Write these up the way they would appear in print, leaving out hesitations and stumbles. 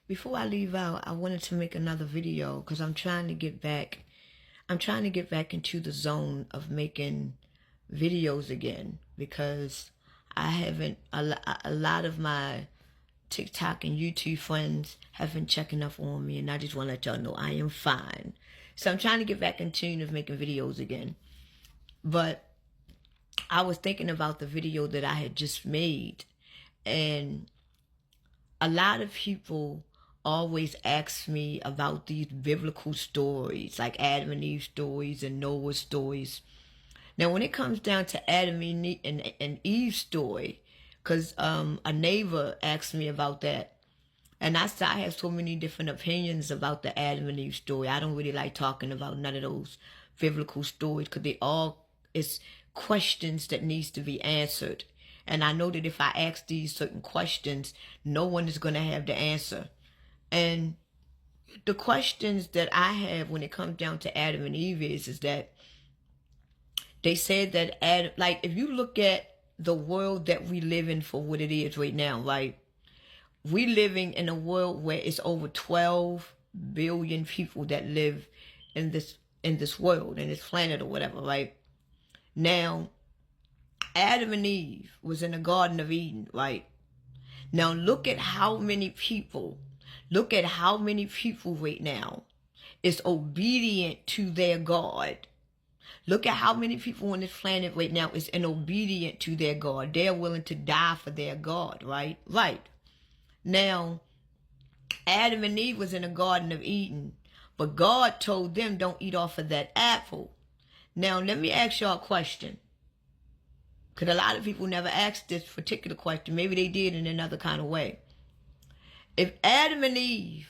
Before I leave out, I wanted to make another video because I'm trying to get back. I'm trying to get back into the zone of making videos again because I haven't. A lot of my TikTok and YouTube friends have been checking up on me, and I just want to let y'all know I am fine. So I'm trying to get back in tune of making videos again. But I was thinking about the video that I had just made, and a lot of people always ask me about these biblical stories, like Adam and Eve stories and Noah stories. Now, when it comes down to Adam and Eve's story, because a neighbor asked me about that, and I said I have so many different opinions about the Adam and Eve story. I don't really like talking about none of those biblical stories because it's questions that needs to be answered. And I know that if I ask these certain questions, no one is going to have the answer. And the questions that I have when it comes down to Adam and Eve is that they said that Adam, like if you look at the world that we live in for what it is right now, right? We living in a world where it's over 12 billion people that live in this world, in this planet or whatever, right? Now, Adam and Eve was in the Garden of Eden, right? Now look at how many people right now is obedient to their God. Look at how many people on this planet right now is obedient to their God. They're willing to die for their God, right? Right. Now, Adam and Eve was in the Garden of Eden, but God told them don't eat off of that apple. Now, let me ask y'all a question. Because a lot of people never asked this particular question. Maybe they did in another kind of way. If Adam and Eve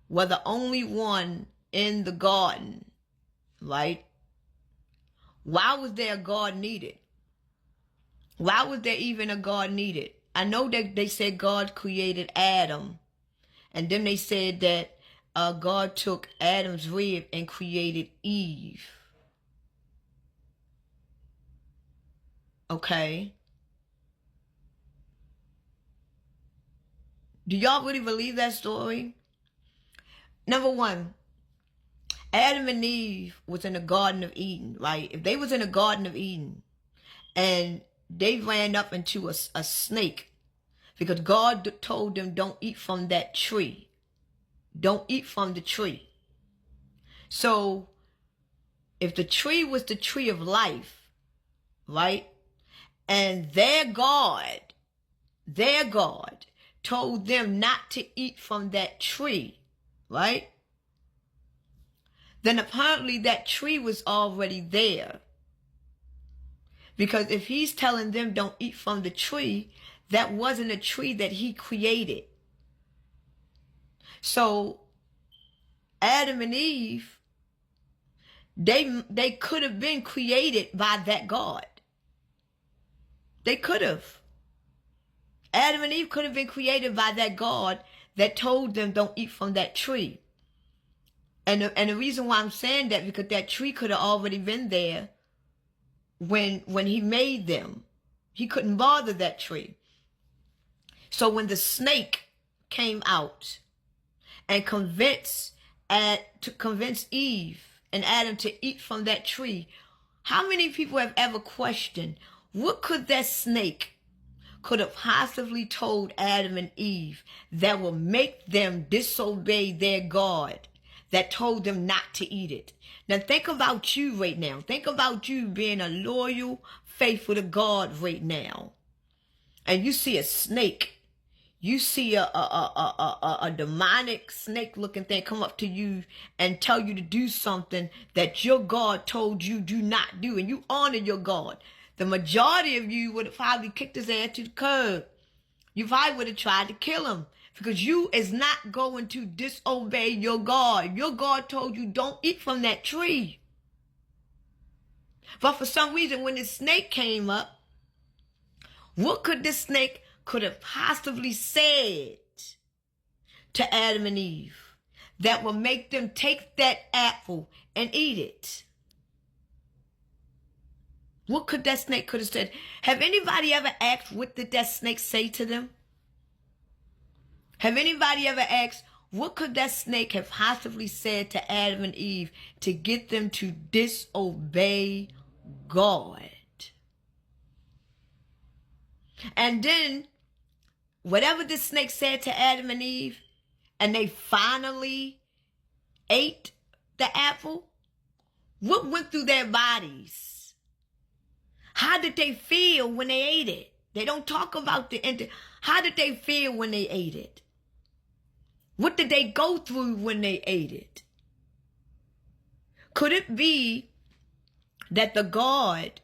were the only one in the garden, right? Why was there a God needed? Why was there even a God needed? I know that they said God created Adam. And then they said that God took Adam's rib and created Eve. Okay. Do y'all really believe that story? Number one, Adam and Eve was in the Garden of Eden, right? If they was in the Garden of Eden and they ran up into a snake because God told them don't eat from that tree. Don't eat from the tree. So if the tree was the tree of life, right? And their God told them not to eat from that tree, right? Then apparently that tree was already there. Because if he's telling them don't eat from the tree, that wasn't a tree that he created. So Adam and Eve, they could have been created by that God. They could have. Adam and Eve could have been created by that God that told them don't eat from that tree. And the reason why I'm saying that, because that tree could have already been there when he made them. He couldn't bother that tree. So when the snake came out and convinced Eve and Adam to eat from that tree, how many people have ever questioned what could that snake could have possibly told Adam and Eve that will make them disobey their God that told them not to eat it? Now think about you right now. Think about you being a loyal, faithful to God right now. And you see a snake. You see a demonic snake looking thing come up to you and tell you to do something that your God told you do not do. And you honor your God. The majority of you would have probably kicked his ass to the curb. You probably would have tried to kill him because you is not going to disobey your God. Your God told you don't eat from that tree. But for some reason, when the snake came up, what could this snake could have possibly said to Adam and Eve that would make them take that apple and eat it? What could that snake could have said? Have anybody ever asked what did that snake say to them? Have anybody ever asked, what could that snake have possibly said to Adam and Eve to get them to disobey God? And then, whatever the snake said to Adam and Eve, and they finally ate the apple, what went through their bodies? How did they feel when they ate it? They don't talk about the end. How did they feel when they ate it? What did they go through when they ate it? Could it be that the God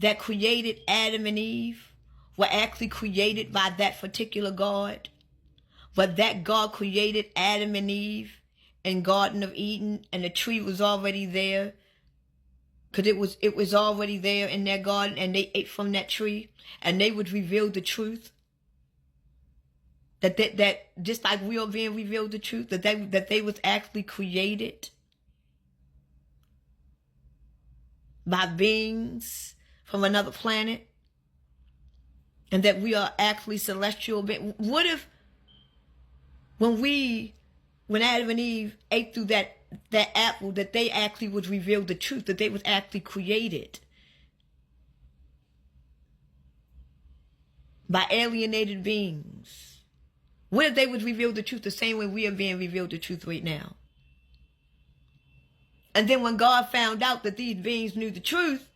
that created Adam and Eve were actually created by that particular God? But that God created Adam and Eve in Garden of Eden, and the tree was already there, because it was already there in their garden, and they ate from that tree, and they would reveal the truth. That just like we are being revealed the truth, that they was actually created by beings from another planet, and that we are actually celestial beings. What if when Adam and Eve ate through that apple, that they actually was revealed the truth, that they was actually created by alienated beings? What if they would reveal the truth the same way we are being revealed the truth right now? And then when God found out that these beings knew the truth,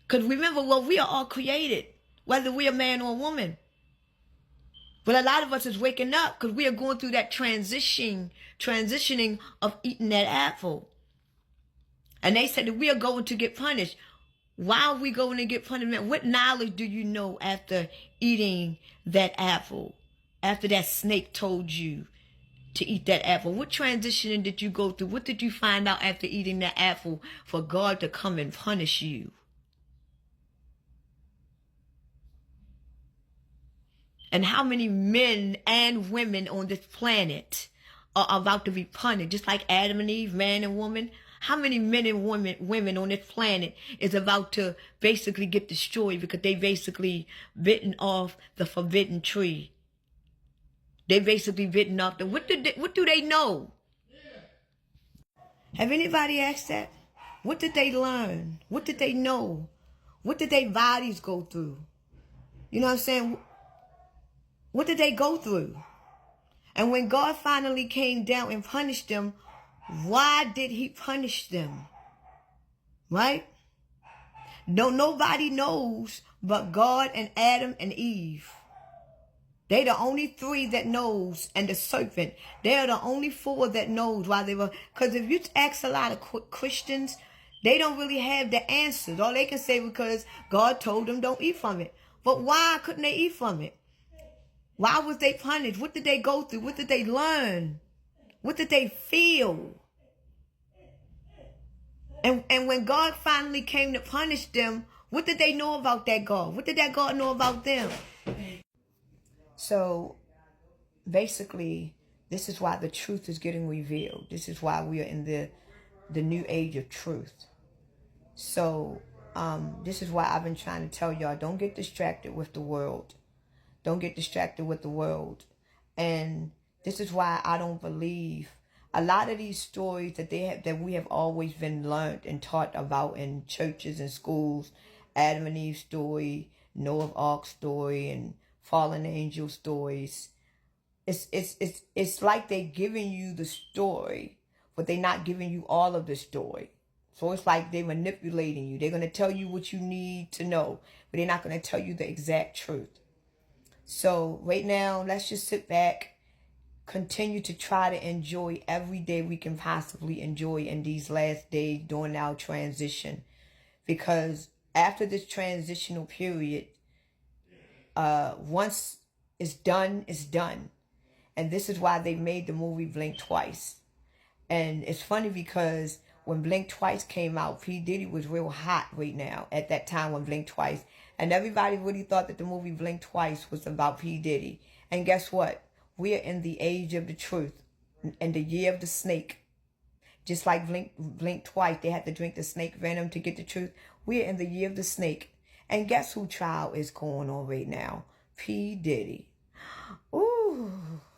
because remember, well, we are all created, whether we are man or woman. But a lot of us is waking up because we are going through that transitioning of eating that apple. And they said that we are going to get punished. Why are we going to get punished? What knowledge do you know after eating that apple? After that snake told you to eat that apple? What transitioning did you go through? What did you find out after eating that apple for God to come and punish you? And how many men and women on this planet are about to be punished, just like Adam and Eve, man and woman? How many men and women on this planet is about to basically get destroyed because they basically bitten off the forbidden tree? They basically bitten off the, what do they know? Have anybody asked that? What did they learn? What did they know? What did their bodies go through? You know what I'm saying? What did they go through? And when God finally came down and punished them, why did he punish them? Right? No, nobody knows but God and Adam and Eve. They the only three that knows, and the serpent. They are the only four that knows why they were. Because if you ask a lot of Christians, they don't really have the answers. All they can say, because God told them don't eat from it. But why couldn't they eat from it? Why was they punished? What did they go through? What did they learn? What did they feel? And when God finally came to punish them, what did they know about that God? What did that God know about them? So basically, this is why the truth is getting revealed. This is why we are in the new age of truth. So this is why I've been trying to tell y'all, don't get distracted with the world. Don't get distracted with the world. And this is why I don't believe a lot of these stories that we have always been learned and taught about in churches and schools. Adam and Eve story, Noah's Ark story, and fallen angel stories. It's like they're giving you the story, but they're not giving you all of the story. So it's like they're manipulating you. They're going to tell you what you need to know, but they're not going to tell you the exact truth. So right now, let's just sit back, continue to try to enjoy every day we can possibly enjoy in these last days during our transition. Because after this transitional period, once it's done, it's done. And this is why they made the movie Blink Twice. And it's funny because when Blink Twice came out, P. Diddy was real hot right now at that time when Blink Twice. And everybody really thought that the movie Blink Twice was about P. Diddy. And guess what? We are in the age of the truth, in the year of the snake. Just like Blink Twice, they had to drink the snake venom to get the truth. We are in the year of the snake. And guess who trial is going on right now? P. Diddy. Ooh. Whew.